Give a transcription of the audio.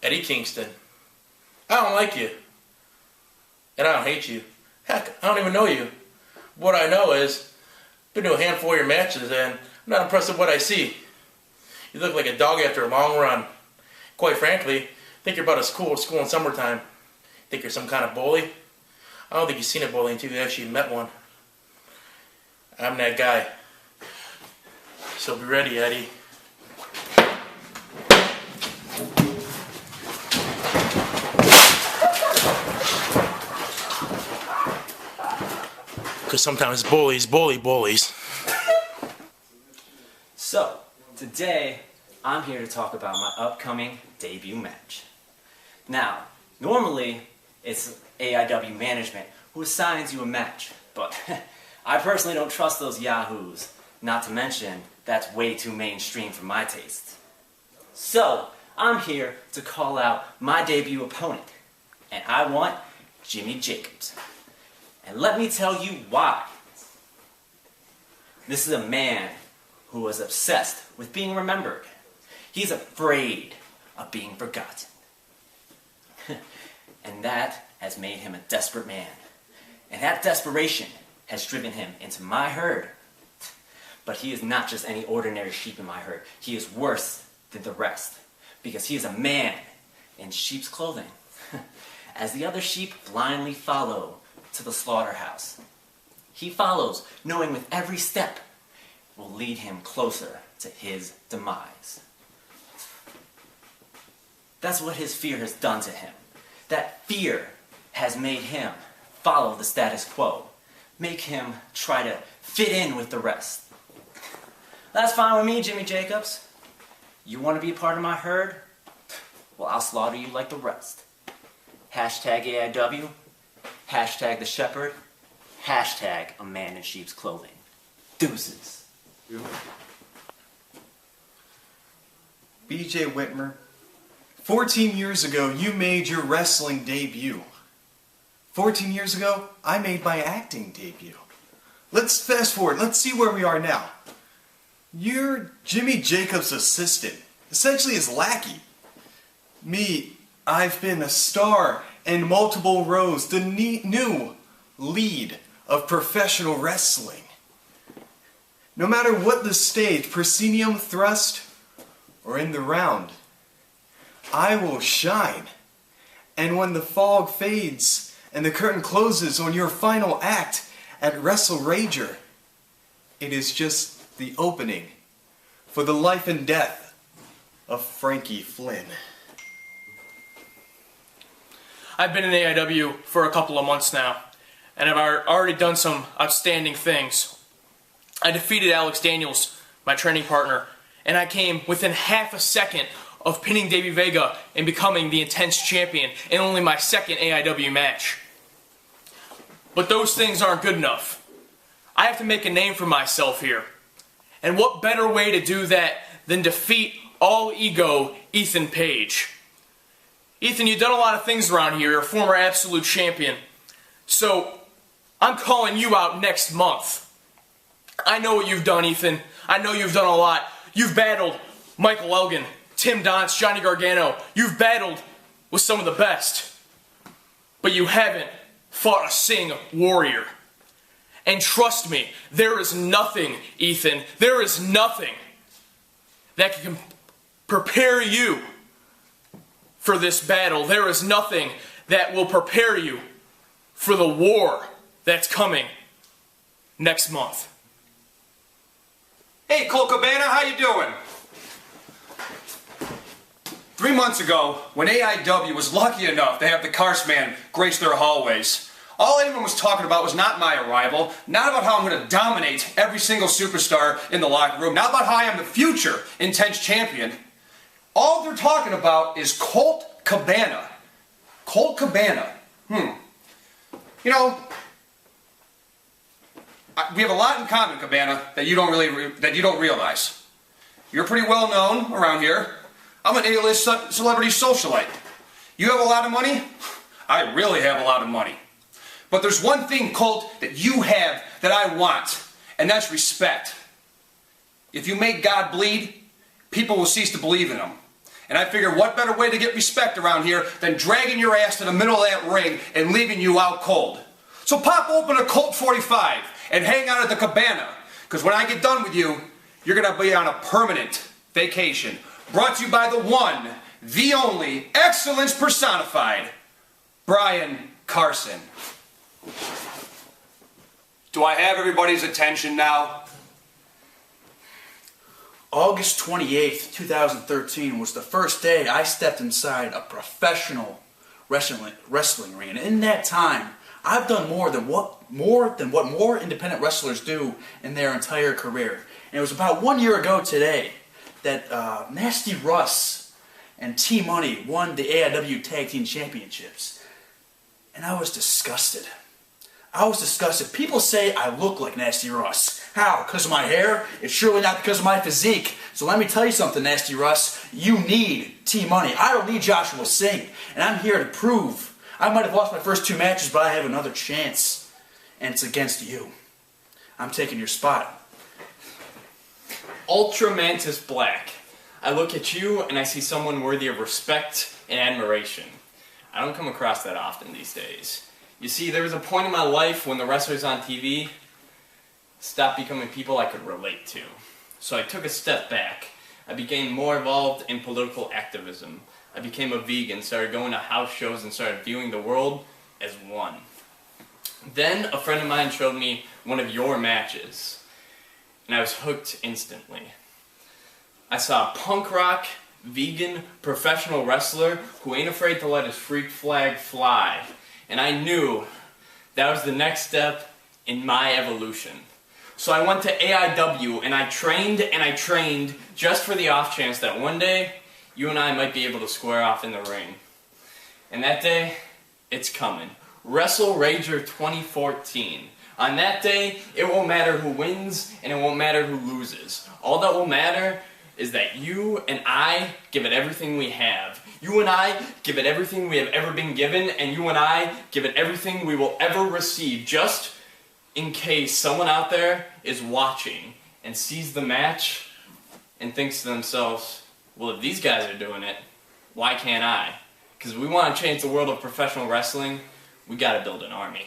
Eddie Kingston. I don't like you. And I don't hate you. Heck, I don't even know you. What I know is, I've been to a handful of your matches and I'm not impressed with what I see. You look like a dog after a long run. Quite frankly, I think you're about as cool as school in summertime. Think you're some kind of bully? I don't think you've seen a bully until you actually met one. I'm that guy. So be ready, Eddie. Because sometimes bullies bully bullies. So, today, I'm here to talk about my upcoming debut match. Now, normally, it's AIW management who assigns you a match, but I personally don't trust those yahoos. Not to mention, that's way too mainstream for my taste. So, I'm here to call out my debut opponent, and I want Jimmy Jacobs. And let me tell you why. This is a man who was obsessed with being remembered. He's afraid of being forgotten. And that has made him a desperate man. And that desperation has driven him into my herd. But he is not just any ordinary sheep in my herd. He is worse than the rest. Because he is a man in sheep's clothing. As the other sheep blindly follow to the slaughterhouse. He follows, knowing with every step will lead him closer to his demise. That's what his fear has done to him. That fear has made him follow the status quo. Make him try to fit in with the rest. That's fine with me, Jimmy Jacobs. You want to be a part of my herd? Well, I'll slaughter you like the rest. Hashtag AIW. Hashtag the shepherd. Hashtag a man in sheep's clothing. Deuces. BJ Whitmer, 14 years ago you made your wrestling debut. 14 years ago, I made my acting debut. Let's fast forward. Let's see where we are now. You're Jimmy Jacobs' assistant, essentially his lackey. Me, I've been a star in multiple roles, the new lead of professional wrestling. No matter what the stage, proscenium, thrust, or in the round, I will shine. And when the fog fades and the curtain closes on your final act at Wrestle Rager, it is just the opening for the life and death of Frankie Flynn. I've been in AIW for a couple of months now, and I've already done some outstanding things. I defeated Alex Daniels, my training partner, and I came within half a second of pinning Davey Vega and becoming the Intense Champion in only my second AIW match. But those things aren't good enough. I have to make a name for myself here. And what better way to do that than defeat all ego Ethan Page? Ethan, you've done a lot of things around here. You're a former Absolute Champion. So, I'm calling you out next month. I know what you've done, Ethan. I know you've done a lot. You've battled Michael Elgin, Tim Donst, Johnny Gargano. You've battled with some of the best. But you haven't fought a Sing warrior. And trust me, there is nothing, Ethan, there is nothing that can prepare you for this battle. There is nothing that will prepare you for the war that's coming next month. Hey, Colt Cabana, how you doing? 3 months ago, when AIW was lucky enough to have the Carsman grace their hallways, all anyone was talking about was not my arrival, not about how I'm going to dominate every single superstar in the locker room, not about how I am the future Intense Champion. All they're talking about is Colt Cabana. Colt Cabana. You know, we have a lot in common, Cabana, that you don't realize. You're pretty well known around here. I'm an A-list celebrity socialite. You have a lot of money? I really have a lot of money. But there's one thing, Colt, that you have that I want, and that's respect. If you make God bleed, people will cease to believe in him. And I figured what better way to get respect around here than dragging your ass to the middle of that ring and leaving you out cold. So pop open a Colt 45 and hang out at the Cabana, because when I get done with you, you're going to be on a permanent vacation. Brought to you by the one, the only, excellence personified, Brian Carson. Do I have everybody's attention now? August 28th, 2013 was the first day I stepped inside a professional wrestling ring. And in that time, I've done more than what more independent wrestlers do in their entire career. And it was about 1 year ago today that Nasty Russ and T-Money won the AIW Tag Team Championships. And I was disgusted. People say I look like Nasty Russ. How? Because of my hair? It's surely not because of my physique. So let me tell you something, Nasty Russ. You need T-Money. I don't need Joshua Singh. And I'm here to prove. I might have lost my first 2 matches, but I have another chance. And it's against you. I'm taking your spot. Ultra Mantis Black. I look at you and I see someone worthy of respect and admiration. I don't come across that often these days. You see, there was a point in my life when the wrestlers on TV stopped becoming people I could relate to. So I took a step back. I became more involved in political activism. I became a vegan, started going to house shows, and started viewing the world as one. Then a friend of mine showed me one of your matches, and I was hooked instantly. I saw a punk rock, vegan, professional wrestler who ain't afraid to let his freak flag fly. And I knew that was the next step in my evolution. So I went to AIW and I trained just for the off chance that one day you and I might be able to square off in the ring. And that day, it's coming. Wrestle Rager 2014. On that day, it won't matter who wins and it won't matter who loses. All that will matter is that you and I give it everything we have. You and I give it everything we have ever been given, and you and I give it everything we will ever receive, just in case someone out there is watching and sees the match and thinks to themselves, well, if these guys are doing it, why can't I? Because if we want to change the world of professional wrestling, we got to build an army.